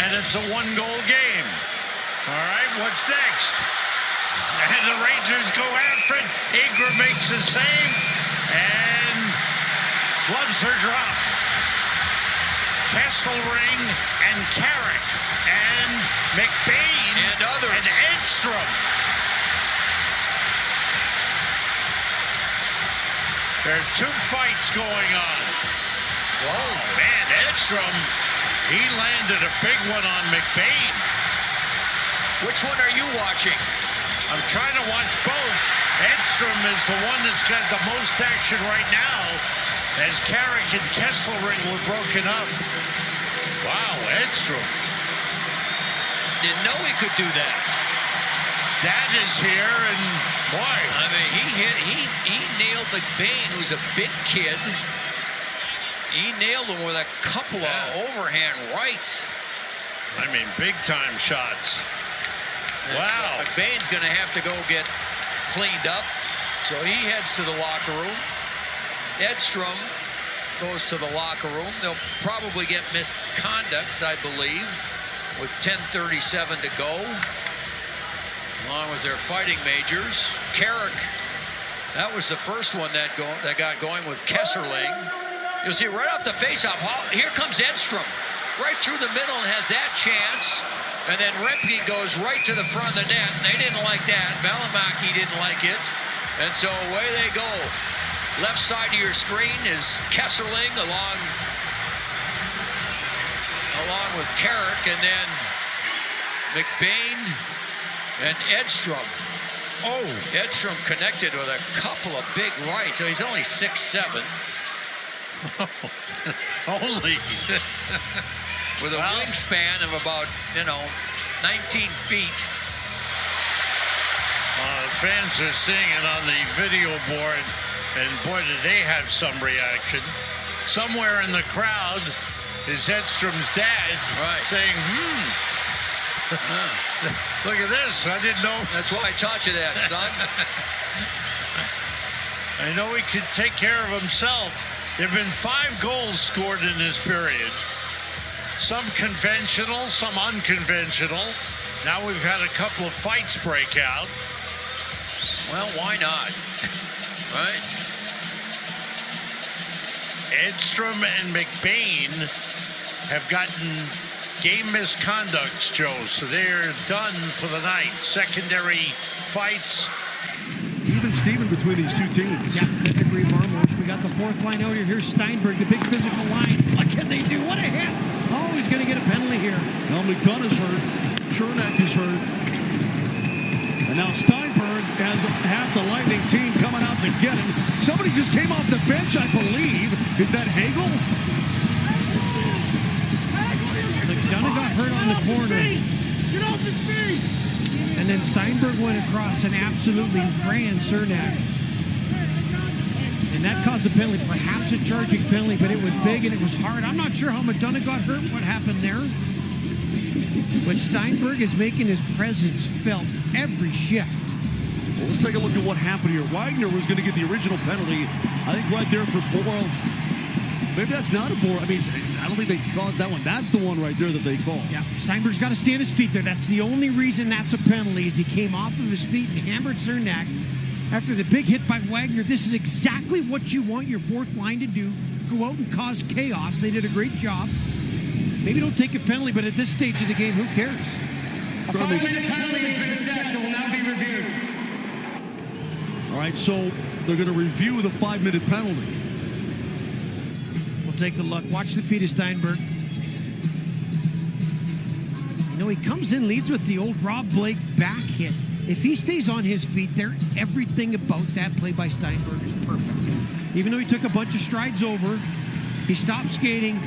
and it's a one-goal game. All right, what's next? And the Rangers go after it. Ingram makes a save, and gloves are dropped. Kastelic and Carrick and McBain and others and Edstrom. There are two fights going on. Whoa, man, Edstrom, he landed a big one on McBain. Which one are you watching? I'm trying to watch both. Edstrom is the one that's got the most action right now, as Carrick and Kastelic were broken up. Wow, Edstrom. Didn't know he could do that. That is here, and boy. I mean, he nailed McBain, who's a big kid. He nailed him with a couple of overhand rights. I mean, big-time shots. And wow. McBain's going to have to go get cleaned up, so he heads to the locker room. Edstrom goes to the locker room. They'll probably get misconducts, I believe, with 10:37 to go, along with their fighting majors. Carrick, that was the first one that got going with Kastelic. You'll see right off the faceoff. Here comes Edstrom, right through the middle, and has that chance. And then Rempe goes right to the front of the net. They didn't like that. Valimaki didn't like it. And so away they go. Left side of your screen is Kastelic along with Carrick, and then McBain and Edstrom. Oh, Edstrom connected with a couple of big rights. So he's only 6'7". Only. With a wingspan of about, 19 feet. The fans are seeing it on the video board, and boy, did they have some reaction. Somewhere in the crowd is Edstrom's dad saying, look at this, I didn't know. That's why I taught you that, son. I know he could take care of himself. There have been 5 goals scored in this period. Some conventional, some unconventional. Now we've had a couple of fights break out. Well, why not? Right? Edstrom and McBain have gotten game misconducts, Joe, so they're done for the night. Secondary fights. Even Steven between these two teams. Yeah, Maveric Lamoureux. We got the fourth line out here. Here's Stienburg, the big physical line. What can they do? What a hit. Oh, he's going to get a penalty here. Now McDonough's hurt. Chernak is hurt. And now Stienburg has half the Lightning team coming out to get him. Somebody just came off the bench, I believe. Is that Hagel? McDonough got hurt on the corner. Get off his face! And then Stienburg went across and absolutely ran Cernak. And that caused a penalty, perhaps a charging penalty, but it was big and it was hard. I'm not sure how McDonough got hurt, what happened there. But Stienburg is making his presence felt every shift. Well, let's take a look at what happened here. Wagner was going to get the original penalty. I think right there for Boyle. Maybe that's not a Boyle. I mean, I don't think they caused that one. That's the one right there that they called. Yeah, Steinberg's got to stay on his feet there. That's the only reason that's a penalty, is he came off of his feet and hammered Cernak. After the big hit by Wagner, this is exactly what you want your fourth line to do. Go out and cause chaos. They did a great job. Maybe don't take a penalty, but at this stage of the game, who cares? A 5-minute penalty has been assessed and will now be reviewed. All right, so they're going to review the 5-minute penalty. We'll take a look. Watch the feet of Stienburg. You know, he comes in, leads with the old Rob Blake back hit. If he stays on his feet there, everything about that play by Stienburg is perfect. Even though he took a bunch of strides over, he stopped skating,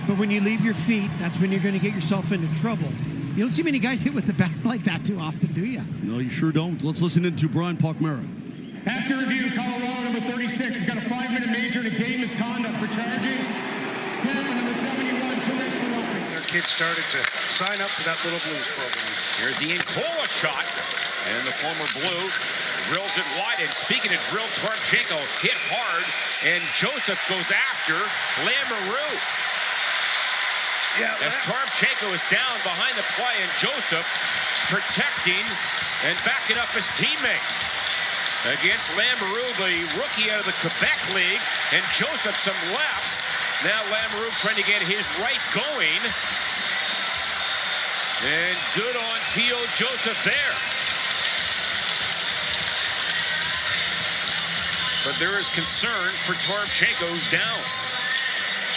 but when you leave your feet, that's when you're going to get yourself into trouble. You don't see many guys hit with the back like that too often, do you? No, you sure don't. Let's listen in to Brian Pochmara. After review, Colorado number 36 has got a 5-minute major and a game misconduct for charging. 10 and number 71, 2 minutes for roughing. Their kids started to sign up for that Little Blues program. Here's the Incola shot, and the former Blue drills it wide. And speaking of drill, Tarchenko hit hard, and Joseph goes after Lamoureux. as Toropchenko is down behind the play, and Joseph protecting and backing up his teammates. Against Lamoureux, the rookie out of the Quebec League, and Joseph some lefts. Now Lamoureux trying to get his right going. And good on P.O. Joseph there. But there is concern for Toropchenko, who's down.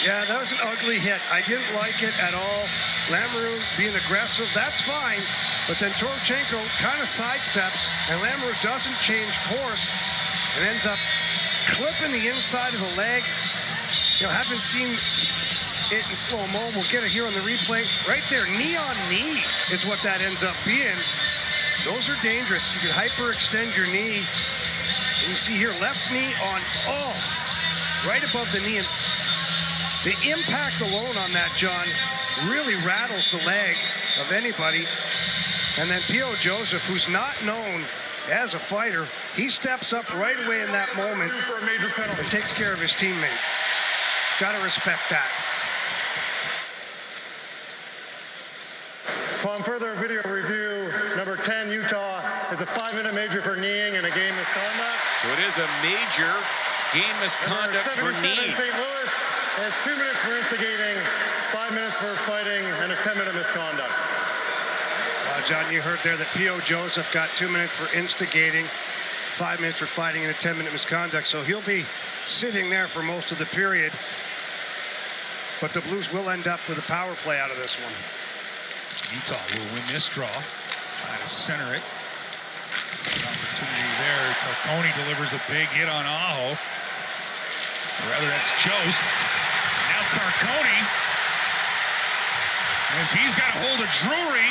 Yeah, that was an ugly hit. I didn't like it at all. Lamoureux being aggressive, that's fine. But then Toropchenko kind of sidesteps, and Lamoureux doesn't change course and ends up clipping the inside of the leg. You know, haven't seen it in slow-mo. We'll get it here on the replay. Right there, knee on knee is what that ends up being. Those are dangerous. You can hyperextend your knee. And you see here, left knee on, right above the knee. And the impact alone on that, John, really rattles the leg of anybody. And then P.O. Joseph, who's not known as a fighter, he steps up right away in that moment and takes care of his teammate. Got to respect that. Upon further video review, number 10, Utah, is a 5-minute major for kneeing and a game misconduct. So it is a major game misconduct for kneeing. St. Louis has 2 minutes for instigating, 5 minutes for fighting, and a 10-minute misconduct. John, you heard there that P.O. Joseph got 2 minutes for instigating, 5 minutes for fighting, and a 10-minute misconduct. So he'll be sitting there for most of the period. But the Blues will end up with a power play out of this one. Utah will win this draw. Try to center it. An opportunity there. Carcone delivers a big hit on Aho. Or rather, that's Jost. Now Carcone, as he's got a hold of Drury.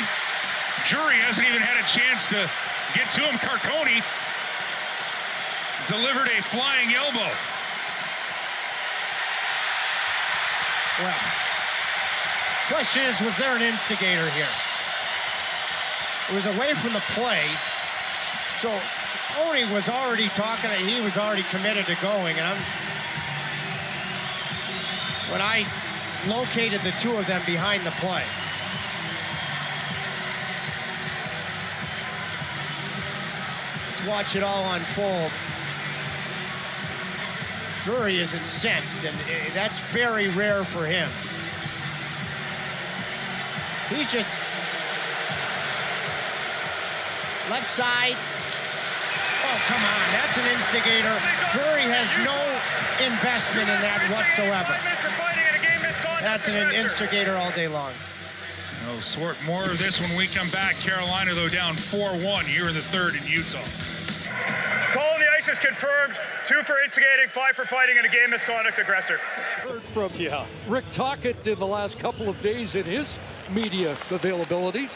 Drury hasn't even had a chance to get to him. Carcone delivered a flying elbow. Well, question is, was there an instigator here? It was away from the play, so Carcone was already talking, he was already committed to going, and when I located the two of them behind the play. Let's watch it all unfold. Drury is incensed, and that's very rare for him. He's just left side. Oh, come on, that's an instigator. Drury has no investment in that whatsoever. That's an instigator all day long. We'll sort more of this when we come back. Carolina, though, down 4-1 here in the third in Utah. Call on the ice is confirmed. 2 for instigating, 5 for fighting, and a game misconduct aggressor. Heard from Rick Tocchet in the last couple of days in his media availabilities.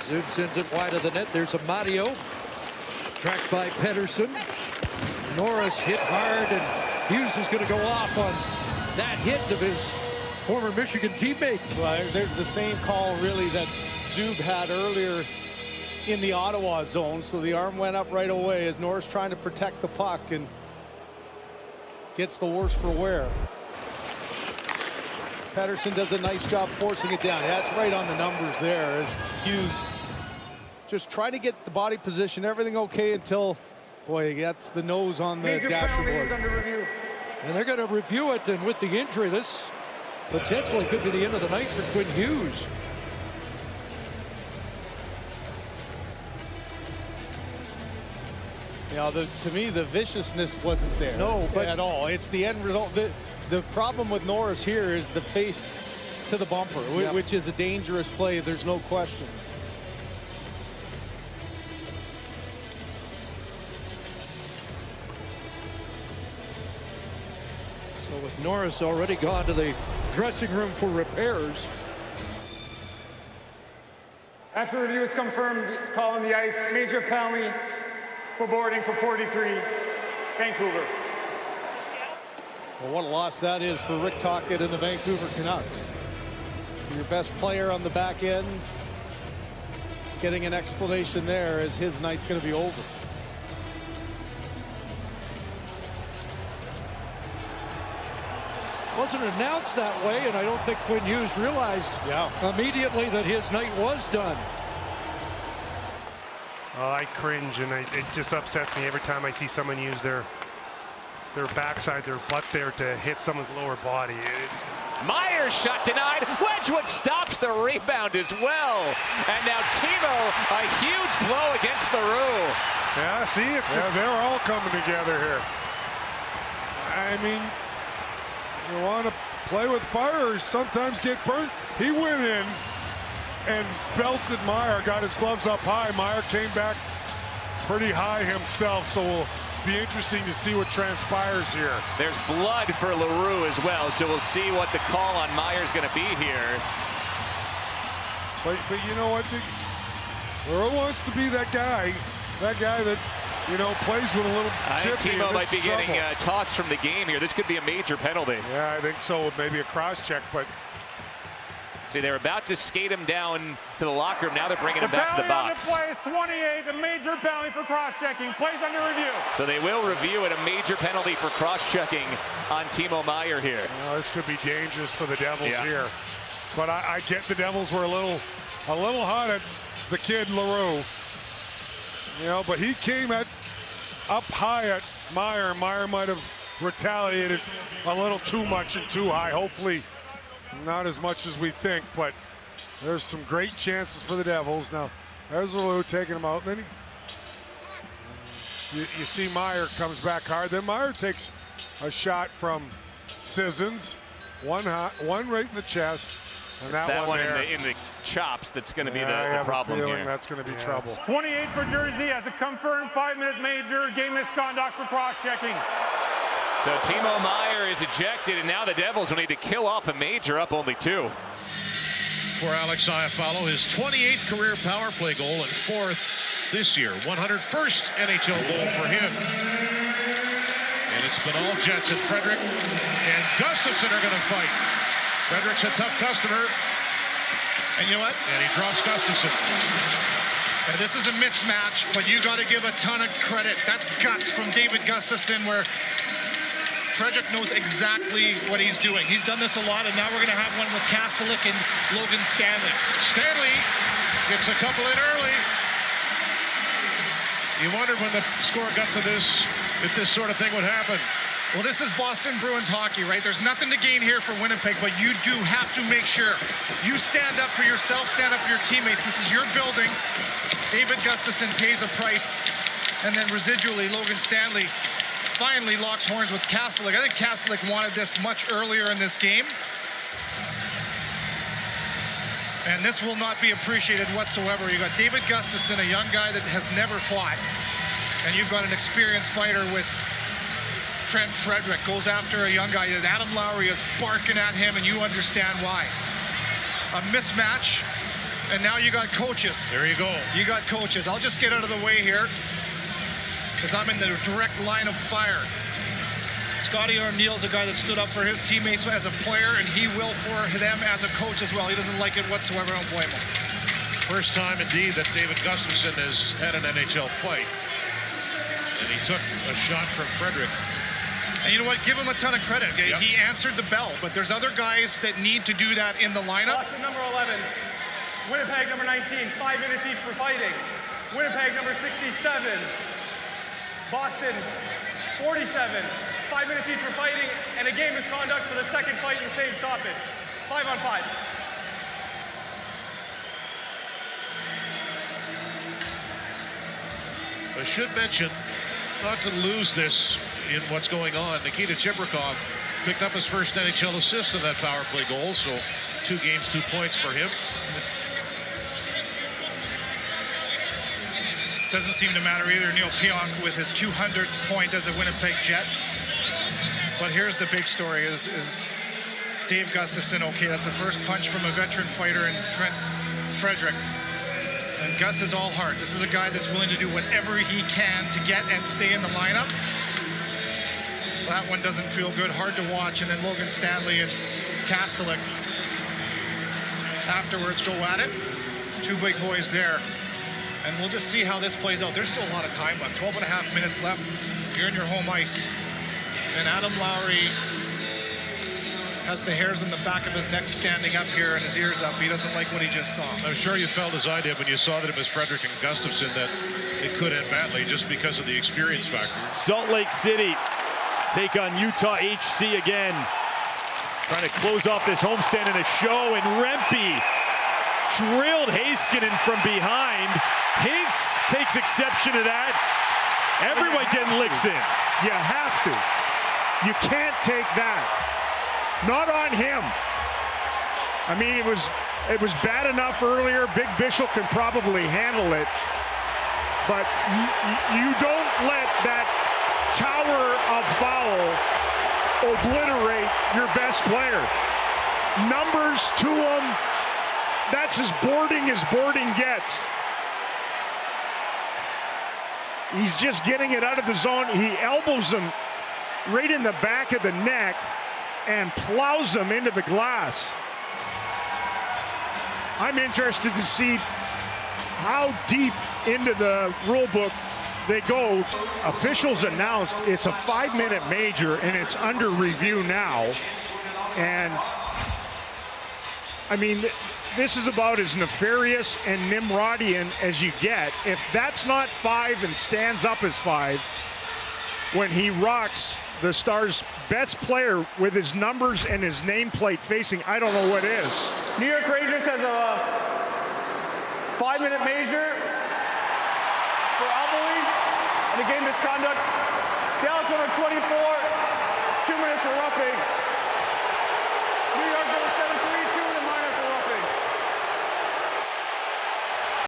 Zub sends it wide of the net. There's a Mario. Tracked by Pedersen. Norris hit hard, and Hughes is going to go off on that hit of his former Michigan teammate. Well, there's the same call, really, that Zub had earlier in the Ottawa zone. So the arm went up right away as Norris trying to protect the puck and gets the worse for wear. Pedersen does a nice job forcing it down. That's right on the numbers there as Hughes just trying to get the body position, everything okay until, boy, he gets the nose on the dashboard. And they're going to review it, and with the injury, this potentially could be the end of the night for Quinn Hughes. You know, to me, the viciousness wasn't there. No, but at all. It's the end result. The problem with Norris here is the face to the bumper, which is a dangerous play. There's no question. So with Norris already gone to the dressing room for repairs. After review, it's confirmed. Call on the ice. Major penalty for boarding for 43, Vancouver. Well, what a loss that is for Rick Tocchet and the Vancouver Canucks. Your best player on the back end, getting an explanation there as his night's going to be over. wasn't announced that way, and I don't think Quinn Hughes realized immediately that his night was done. I cringe, and it just upsets me every time I see someone use their backside, their butt there to hit someone's lower body. Meier's shot denied. Wedgwood stops the rebound as well. And now Timo, a huge blow against Lamoureux. Yeah, see it. Yeah, they're all coming together here. I mean, you want to play with fire or sometimes get burnt. He went in and belted Meier, got his gloves up high. Meier came back pretty high himself, so we'll be interesting to see what transpires here. There's blood for Lamoureux as well, so we'll see what the call on Meier's going to be here. But you know what? Lamoureux wants to be that guy that, you know, plays with a little chip. I think Timo might be getting tossed from the game here. This could be a major penalty. Yeah, I think so. Maybe a cross check, but see, they're about to skate him down to the locker room. Now they're bringing him back to the box. The penalty on the play is 28, a major penalty for cross-checking. Plays under review. So they will review it, a major penalty for cross-checking on Timo Meier here. Well, this could be dangerous for the Devils here. But I get the Devils were a little hot at the kid Lamoureux. You know, but he came up high at Meier. Meier might have retaliated a little too much and too high. Hopefully not as much as we think, but there's some great chances for the Devils. Now, there's Lamoureux taking him out. Then you see Meier comes back hard. Then Meier takes a shot from Sissons. One right in the chest. And that one there. in the chops that's going to be the problem here. That's going to be trouble. 28 for Jersey as a confirmed 5-minute major. Game misconduct for cross-checking. So Timo Meier is ejected, and now the Devils will need to kill off a major, up only 2. For Alex Iafallo, his 28th career power play goal and 4th this year. 101st NHL goal for him. And it's been all Jets and Frederic and Gustafsson are going to fight. Frederic's a tough customer. And you know what? And he drops Gustafsson. And this is a mismatch, but you got to give a ton of credit. That's guts from David Gustafsson, where Frederic knows exactly what he's doing. He's done this a lot, and now we're going to have one with Kastelic and Logan Stanley. Stanley gets a couple in early. You wondered when the score got to this, if this sort of thing would happen. Well, this is Boston Bruins hockey, right? There's nothing to gain here for Winnipeg, but you do have to make sure you stand up for yourself, stand up for your teammates. This is your building. David Gustafsson pays a price, and then residually, Logan Stanley finally locks horns with Kastelic. I think Kastelic wanted this much earlier in this game. And this will not be appreciated whatsoever. You got David Gustafsson, a young guy that has never fought. And you've got an experienced fighter with Trent Frederic, goes after a young guy. Adam Lowry is barking at him, and you understand why. A mismatch, and now you got coaches. There you go. You got coaches. I'll just get out of the way here, because I'm in the direct line of fire. Scotty O'Neill's a guy that stood up for his teammates as a player, and he will for them as a coach as well. He doesn't like it whatsoever. I don't blame him. First time, indeed, that David Gustafsson has had an NHL fight. And he took a shot from Frederic. And you know what? Give him a ton of credit. Yep. He answered the bell, but there's other guys that need to do that in the lineup. Boston number 11. Winnipeg number 19. 5 minutes each for fighting. Winnipeg number 67. Boston 47. 5 minutes each for fighting, and a game misconduct for the second fight in the same stoppage. 5 on 5. I should mention, not to lose this in what's going on, Nikita Chibrikov picked up his first NHL assist in that power play goal, so 2 games, 2 points for him. Doesn't seem to matter either. Neil Pionk with his 200th point as a Winnipeg Jet. But here's the big story is Dave Gustafsson. Okay, that's the first punch from a veteran fighter in Trent Frederic. And Gus is all heart. This is a guy that's willing to do whatever he can to get and stay in the lineup. That one doesn't feel good, hard to watch. And then Logan Stanley and Kastelic afterwards go at it. 2 big boys there. And we'll just see how this plays out. There's still a lot of time left. 12 and a half minutes left. You're in your home ice. And Adam Lowry has the hairs on the back of his neck standing up here and his ears up. He doesn't like what he just saw. I'm sure you felt as I did when you saw that it was Frederick and Gustafson that it could end badly just because of the experience factor. Salt Lake City take on Utah HC again. Trying to close off this homestand in a show, and Rempe drilled Heiskanen from behind. Hintz takes exception to that. Everyone getting licks in. You have to. You can't take that. Not on him. I mean, it was bad enough earlier. Big Bishop can probably handle it. But you don't let that tower of foul obliterate your best player. Numbers to him. That's as boarding gets. He's just getting it out of the zone. He elbows him right in the back of the neck and plows him into the glass. I'm interested to see how deep into the rule book they go. Officials announced it's a 5-minute major and it's under review now. And I mean, this is about as nefarious and Nimrodian as you get. If that's not 5 and stands up as 5, when he rocks the Stars' best player with his numbers and his nameplate facing, I don't know what is. New York Rangers has a 5-minute major for Amelie and a game misconduct. Dallas over 24, 2 minutes for roughing. New York number 7.